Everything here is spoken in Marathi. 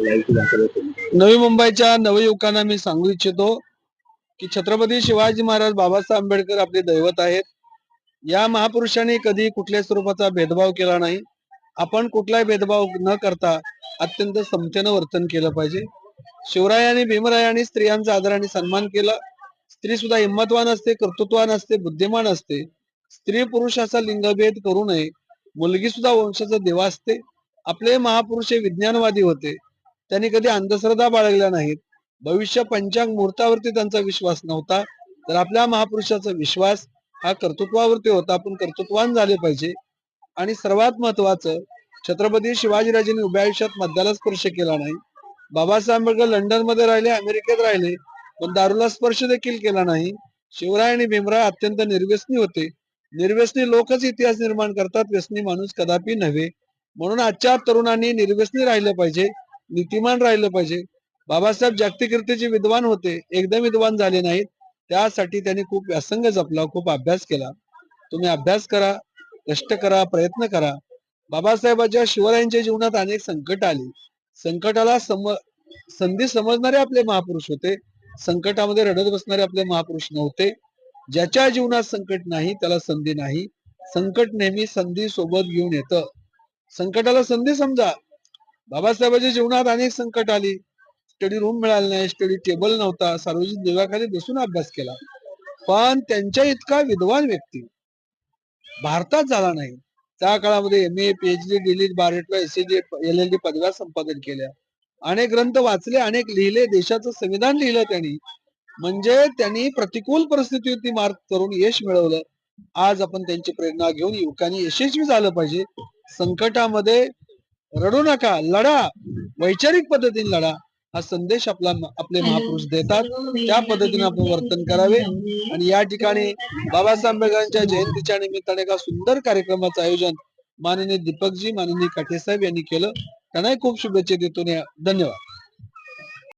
नवी मुंबईच्या नवयुवकांना मी सांगू इच्छितो की छत्रपती शिवाजी महाराज बाबासाहेब आंबेडकर आपले दैवत आहेत. या महापुरुषांनी कधी कुठल्याच स्वरूपाचा भेदभाव केला नाही. आपण कुठलाही भेदभाव न करता अत्यंत समतेनं वर्तन केलं पाहिजे. शिवरायांनी भीमरायांनी स्त्रियांचा आदराने सन्मान केला. स्त्री सुद्धा हिंमतवान असते, कर्तृत्ववान असते, बुद्धिमान असते. स्त्री पुरुष असा लिंगभेद करू नये. मुलगी सुद्धा वंशाचा देवा असते. आपले महापुरुष हे विज्ञानवादी होते. त्यांनी कधी अंधश्रद्धा बाळगल्या नाहीत. भविष्य पंचांग मुहूर्तावरती त्यांचा विश्वास नव्हता. तर आपल्या महापुरुषाचा विश्वास हा कर्तृत्वावरती होता. आपण कर्तृत्वान झाले पाहिजे. आणि सर्वात महत्वाचं, छत्रपती शिवाजीराजेंनी उभ्या आयुष्यात मद्याला स्पर्श केला नाही. बाबासाहेब आंबेडकर लंडन मध्ये राहिले, अमेरिकेत राहिले, पण दारूला स्पर्श देखील केला नाही. शिवराय आणि भीमराय अत्यंत निर्व्यसनी होते. निर्व्यसनी लोकच इतिहास निर्माण करतात, व्यसनी माणूस कदापि नव्हे. म्हणून आजच्या तरुणांनी निर्व्यसनी राहिलं पाहिजे, नीतिमान राहिलं पाहिजे. बाबासाहेब जागतिक कीर्तीचे विद्वान होते, एकदम विद्वान झाले नाहीत. त्यासाठी त्यांनी खूप व्यासंग जपला, खूप अभ्यास केला. तुम्ही अभ्यास करा, कष्ट करा, प्रयत्न करा. बाबासाहेबांच्या शिवरायांच्या जीवनात अनेक संकट आली. संकटाला संधी समजणारे आपले महापुरुष होते. संकटामध्ये रडत बसणारे आपले महापुरुष नव्हते. ज्याच्या जीवनात संकट नाही त्याला संधी नाही. संकट नेहमी संधी सोबत घेऊन येतं. संकटाला संधी समजा. बाबासाहेबांच्या जीवनात अनेक संकट आली. स्टडी रूम मिळाला नाही, स्टडी टेबल नव्हता, सार्वजनिक दिव्याखाली बसून अभ्यास केला. पण त्यांच्या इतका विद्वान व्यक्ती भारतात झाला नाही. त्या काळामध्ये MA, PhD, DLitt, bar at law SAD, LLD पदव्या संपादन केल्या. अनेक ग्रंथ वाचले, अनेक लिहिले, देशाचं संविधान लिहिलं त्यांनी. म्हणजे त्यांनी प्रतिकूल परिस्थितीवरती मार्ग करून यश मिळवलं. आज आपण त्यांची प्रेरणा घेऊन युवकांनी यशस्वी झालं पाहिजे. संकटामध्ये रडू नका, लढा, वैचारिक पद्धतीने लढा. हा संदेश आपले महापुरुष देतात. त्या पद्धतीने आपण वर्तन करावे. आणि या ठिकाणी बाबासाहेब आंबेडकरांच्या जयंतीच्या निमित्ताने एका सुंदर कार्यक्रमाचं आयोजन माननीय दीपकजी, माननीय काठे साहेब यांनी केलं. त्यांनाही खूप शुभेच्छा देतो. धन्यवाद.